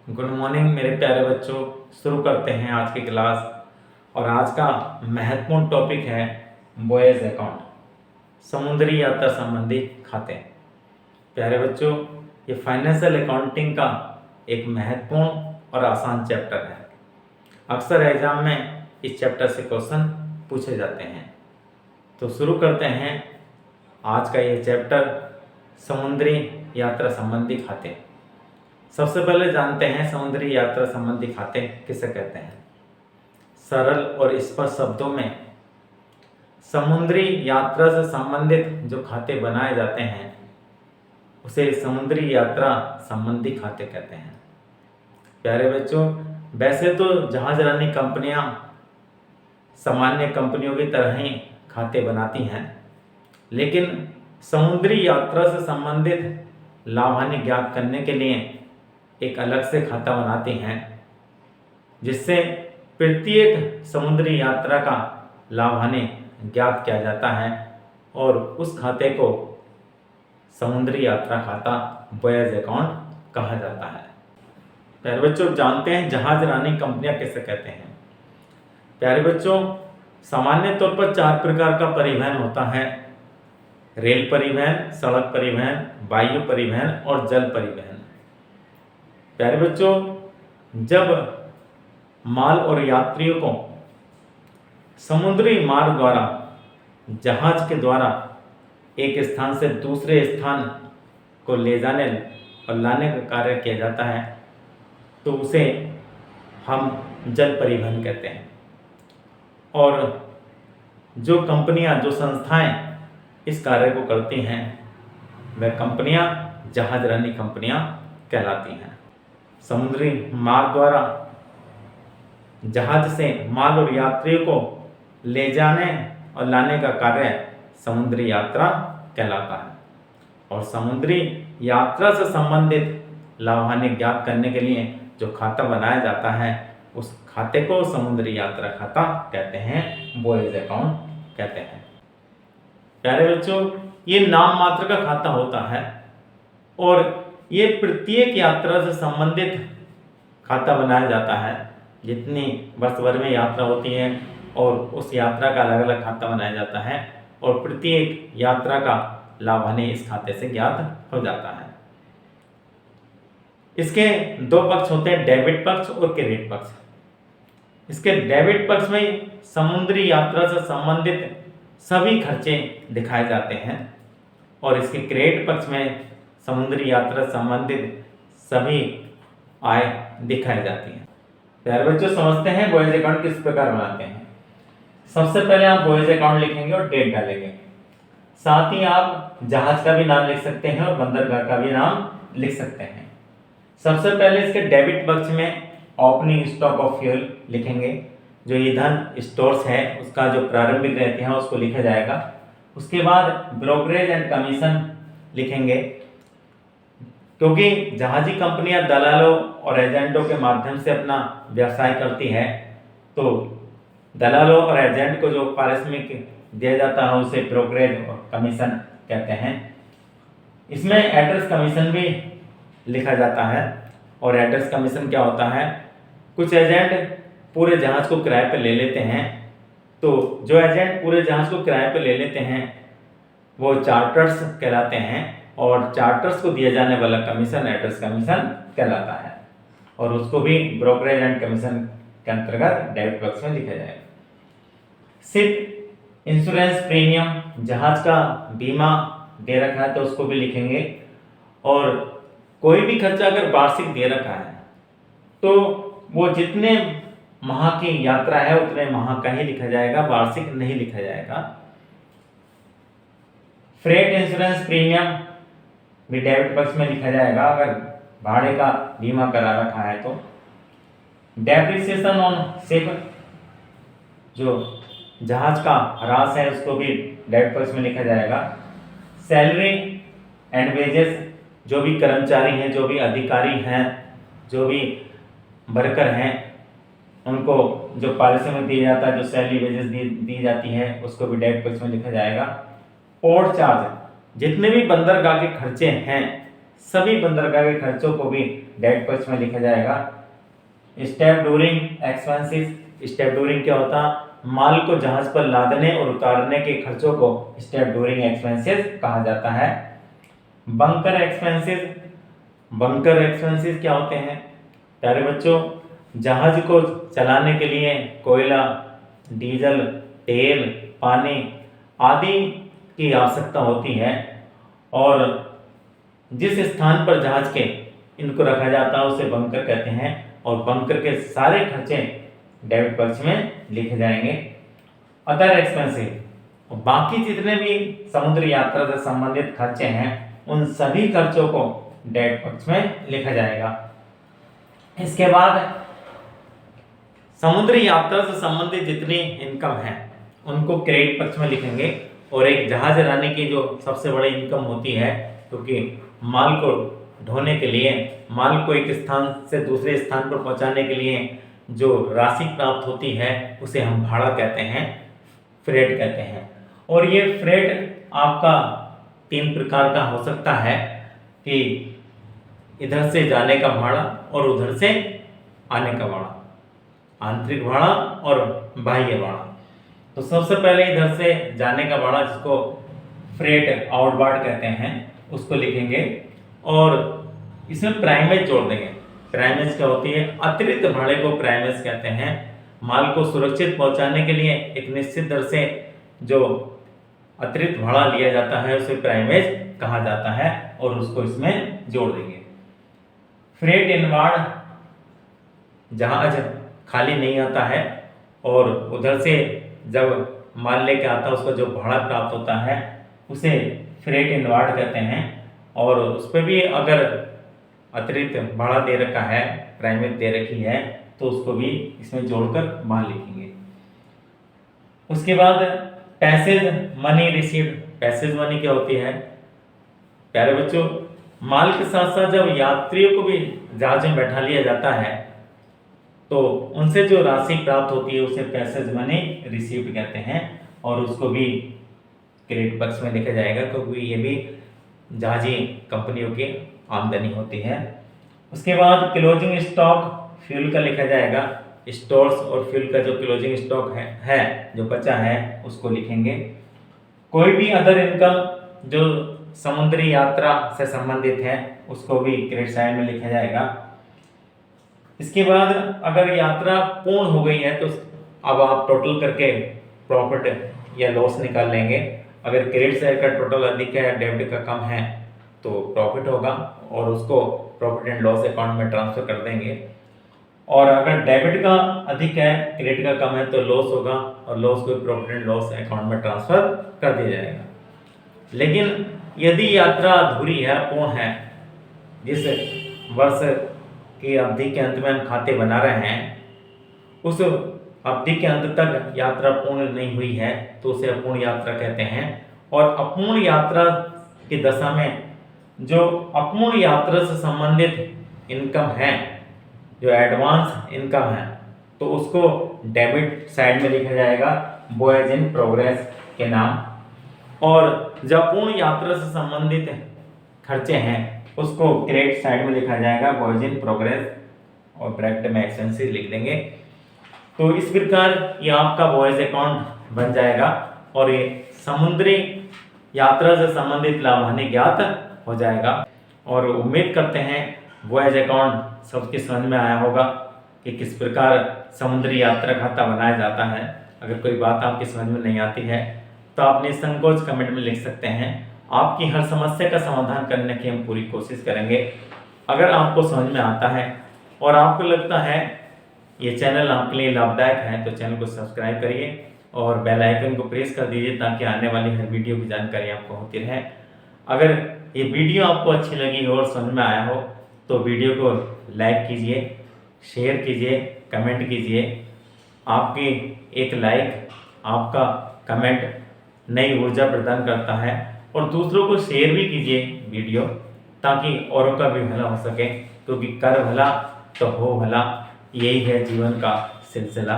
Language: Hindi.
गुड मॉर्निंग मेरे प्यारे बच्चों। शुरू करते हैं आज की क्लास। और आज का महत्वपूर्ण टॉपिक है बॉयज अकाउंट, समुद्री यात्रा संबंधी खाते। प्यारे बच्चों, ये फाइनेंशियल अकाउंटिंग का एक महत्वपूर्ण और आसान चैप्टर है। अक्सर एग्जाम में इस चैप्टर से क्वेश्चन पूछे जाते हैं। तो शुरू करते हैं आज का ये चैप्टर, समुद्री यात्रा संबंधी खाते। सबसे पहले जानते हैं समुद्री यात्रा संबंधी खाते किसे कहते हैं। सरल और स्पष्ट शब्दों में समुद्री यात्रा से संबंधित जो खाते बनाए जाते हैं उसे समुद्री यात्रा संबंधी खाते कहते हैं। प्यारे बच्चों, वैसे तो जहाजरानी कंपनियां सामान्य कंपनियों की तरह ही खाते बनाती हैं, लेकिन समुद्री यात्रा से संबंधित लाभ हानि ज्ञात करने के लिए एक अलग से खाता बनाती हैं, जिससे प्रत्येक समुद्री यात्रा का लाभ हानि ज्ञात किया जाता है और उस खाते को समुद्री यात्रा खाता बॉयज अकाउंट कहा जाता है। प्यारे बच्चों, जानते हैं जहाजरानी कंपनियां किसे कहते हैं। प्यारे बच्चों, सामान्य तौर पर 4 प्रकार का परिवहन होता है: रेल परिवहन, सड़क परिवहन, वायु परिवहन और जल परिवहन। प्यारे बच्चों, जब माल और यात्रियों को समुद्री मार्ग द्वारा जहाज के द्वारा एक स्थान से दूसरे स्थान को ले जाने और लाने का कार्य किया जाता है तो उसे हम जल परिवहन कहते हैं। और जो कंपनियां, जो संस्थाएं इस कार्य को करती हैं वह कंपनियां जहाजरानी कंपनियां कहलाती हैं। समुद्री मार्ग द्वारा जहाज से माल और यात्रियों को ले जाने और लाने का कार्य समुद्री यात्रा कहलाता है। और समुद्री यात्रा से संबंधित लाभ हानि ज्ञात करने के लिए जो खाता बनाया जाता है उस खाते को समुद्री यात्रा खाता कहते हैं, बॉयज अकाउंट कहते हैं। प्यारे बच्चों, ये नाम मात्र का खाता होता है और ये प्रत्येक यात्रा से संबंधित खाता बनाया जाता है। जितनी वर्ष भर में यात्रा होती है और उस यात्रा का अलग अलग खाता बनाया जाता है और प्रत्येक यात्रा का लाभ हानि इस खाते से ज्ञात हो जाता है। इसके 2 पक्ष होते हैं, डेबिट पक्ष और क्रेडिट पक्ष। इसके डेबिट पक्ष में समुद्री यात्रा से संबंधित सभी खर्चे दिखाए जाते हैं और इसके क्रेडिट पक्ष में समुद्री यात्रा से संबंधित सभी आय दिखाई जाती है। प्यारे बच्चों, समझते हैं बॉयज अकाउंट किस प्रकार बनाते हैं। सबसे पहले आप बॉयज अकाउंट लिखेंगे और डेट डालेंगे। साथ ही आप जहाज का भी नाम लिख सकते हैं और बंदरगाह का भी नाम लिख सकते हैं। सबसे पहले इसके डेबिट पक्ष में ओपनिंग स्टॉक ऑफ फ्यूल लिखेंगे। जो ईंधन स्टोर्स है उसका जो प्रारंभिक रहते हैं उसको लिखा जाएगा। उसके बाद ब्रोकरेज एंड कमीशन लिखेंगे, क्योंकि जहाजी कंपनियां दलालों और एजेंटों के माध्यम से अपना व्यवसाय करती है तो दलालों और एजेंट को जो पारिश्रमिक दिया जाता है उसे ब्रोकरेज और कमीशन कहते हैं। इसमें एड्रेस कमीशन भी लिखा जाता है। और एड्रेस कमीशन क्या होता है, कुछ एजेंट पूरे जहाज को किराए पर ले लेते हैं, तो जो एजेंट पूरे जहाज को किराए पर ले लेते हैं वो चार्टर्स कहलाते हैं और चार्टर्स को दिया जाने वाला कमीशन एड्रेस कमीशन कहलाता है और उसको भी ब्रोकरेज एंड कमीशन के अंतर्गत डेबिट पक्ष में लिखा जाएगा। शिप इंश्योरेंस प्रीमियम, जहाज का बीमा दे रखा है तो उसको भी लिखेंगे। और कोई भी खर्चा अगर वार्षिक दे रखा है तो वो जितने माह की यात्रा है उतने माह का ही लिखा जाएगा, वार्षिक नहीं लिखा जाएगा। फ्रेट इंश्योरेंस प्रीमियम भी डेबिट पक्ष में लिखा जाएगा अगर भाड़े का बीमा करा रखा है तो। डेप्रिसिएशन ऑन शिप, जो जहाज का ह्रास है उसको भी डेबिट पक्ष में लिखा जाएगा। सैलरी एंड वेजेस, जो भी कर्मचारी हैं, जो भी अधिकारी हैं, जो भी वर्कर हैं उनको जो पारिश्रमिक दिया जाता है, जो सैलरी वेजेस दी जाती है उसको भी डेबिट पक्ष में लिखा जाएगा। पोर्ट चार्ज, जितने भी बंदरगाह के खर्चे हैं सभी बंदरगाह के खर्चों को भी डेबिट पक्ष में लिखा जाएगा। Step during expenses, step during क्या होता है? माल को जहाज पर लादने और उतारने के खर्चों को स्टेप ड्यूरिंग एक्सपेंसेस कहा जाता है। बंकर एक्सपेंसेस, बंकर एक्सपेंसेस क्या होते हैं प्यारे बच्चों? जहाज को चलाने के लिए कोयला, डीजल, तेल, पानी आदि की आवश्यकता होती है और जिस स्थान पर जहाज के इनको रखा जाता है उसे बंकर कहते हैं और बंकर के सारे खर्चे डेबिट पक्ष में लिखे जाएंगे। अदर एक्सपेंसेस, बाकी जितने भी समुद्री यात्रा से संबंधित खर्चे हैं उन सभी खर्चों को डेबिट पक्ष में लिखा जाएगा। इसके बाद समुद्री यात्रा से संबंधित जितनी इनकम है उनको क्रेडिट पक्ष में लिखेंगे और एक जहाज चलाने की जो सबसे बड़ी इनकम होती है, क्योंकि माल को ढोने के लिए, माल को एक स्थान से दूसरे स्थान पर पहुंचाने के लिए जो राशि प्राप्त होती है उसे हम भाड़ा कहते हैं, फ्रेट कहते हैं। और ये फ्रेट आपका 3 प्रकार का हो सकता है कि इधर से जाने का भाड़ा और उधर से आने का भाड़ा, आंतरिक भाड़ा और बाह्य भाड़ा। तो सबसे पहले इधर से जाने का भाड़ा जिसको फ्रेट आउटवार्ड कहते हैं उसको लिखेंगे और इसमें प्राइमेज जोड़ देंगे। प्राइमेज क्या होती है? अतिरिक्त भाड़े को प्राइमेज कहते हैं। माल को सुरक्षित पहुंचाने के लिए एक निश्चित दर से जो अतिरिक्त भाड़ा लिया जाता है उसे प्राइमेज कहा जाता है और उसको इसमें जोड़ देंगे। फ्रेट इनवार्ड, जहाज खाली नहीं आता है और उधर से जब माल लेके आता है उसका जो भाड़ा प्राप्त होता है उसे फ्रेट इनवार्ड कहते हैं और उस पर भी अगर अतिरिक्त भाड़ा दे रखा है, प्राइमेज दे रखी है तो उसको भी इसमें जोड़कर मान लिखेंगे। उसके बाद passage money received, passage money क्या होती है प्यारे बच्चों? माल के साथ साथ जब यात्रियों को भी जहाज में बैठा लिया जाता है तो उनसे जो राशि प्राप्त होती है उसे पैसेज मनी रिसीव्ड कहते हैं और उसको भी क्रेडिट पक्ष में लिखा जाएगा क्योंकि ये भी जहाजी कंपनियों की आमदनी होती है। उसके बाद क्लोजिंग स्टॉक फ्यूल का लिखा जाएगा। स्टोर्स और फ्यूल का जो क्लोजिंग स्टॉक है जो बचा है उसको लिखेंगे। कोई भी अदर इनकम जो समुद्री यात्रा से संबंधित है उसको भी क्रेडिट साइड में लिखा जाएगा। इसके बाद अगर यात्रा पूर्ण हो गई है तो अब आप टोटल करके प्रॉफिट या लॉस निकाल लेंगे। अगर क्रेडिट साइड का टोटल अधिक है, डेबिट का कम है तो प्रॉफिट होगा और उसको प्रॉफिट एंड लॉस अकाउंट में ट्रांसफर कर देंगे। और अगर डेबिट का अधिक है, क्रेडिट का कम है तो लॉस होगा और लॉस को प्रॉफिट एंड लॉस अकाउंट में ट्रांसफर कर दिया जाएगा। लेकिन यदि यात्रा अधूरी है, पूर्ण है, जिस वर्ष की अवधि के अंत में हम खाते बना रहे हैं उस अवधि के अंत तक यात्रा पूर्ण नहीं हुई है तो उसे अपूर्ण यात्रा कहते हैं। और अपूर्ण यात्रा की दशा में जो अपूर्ण यात्रा से संबंधित इनकम है, जो एडवांस इनकम है, तो उसको डेबिट साइड में लिखा जाएगा वॉयज इन प्रोग्रेस के नाम। और जब अपूर्ण यात्रा से संबंधित खर्चे हैं उसको क्रेडिट साइड में लिखा जाएगा वॉयज इन प्रोग्रेस और ब्रैकेट में एक्सपेंसेस लिख देंगे। तो इस प्रकार ये आपका वॉयज अकाउंट बन जाएगा और ये समुद्री यात्रा से संबंधित लाभ हानि ज्ञात हो जाएगा। और उम्मीद करते हैं वॉयज अकाउंट सबके समझ में आया होगा कि किस प्रकार समुद्री यात्रा खाता बनाया जाता है। अगर कोई बात आपकी समझ में नहीं आती है तो आप निसंकोच कमेंट में लिख सकते हैं। आपकी हर समस्या का समाधान करने की हम पूरी कोशिश करेंगे। अगर आपको समझ में आता है और आपको लगता है ये चैनल आपके लिए लाभदायक है तो चैनल को सब्सक्राइब करिए और बेल आइकन को प्रेस कर दीजिए ताकि आने वाली हर वीडियो की जानकारी आपको होती रहे। अगर ये वीडियो आपको अच्छी लगी हो और समझ में आया हो तो वीडियो को लाइक कीजिए, शेयर कीजिए, कमेंट कीजिए। आपकी एक लाइक, आपका कमेंट नई ऊर्जा प्रदान करता है। और दूसरों को शेयर भी कीजिए वीडियो ताकि औरों का भी भला हो सके, क्योंकि कर भला तो हो भला, यही है जीवन का सिलसिला।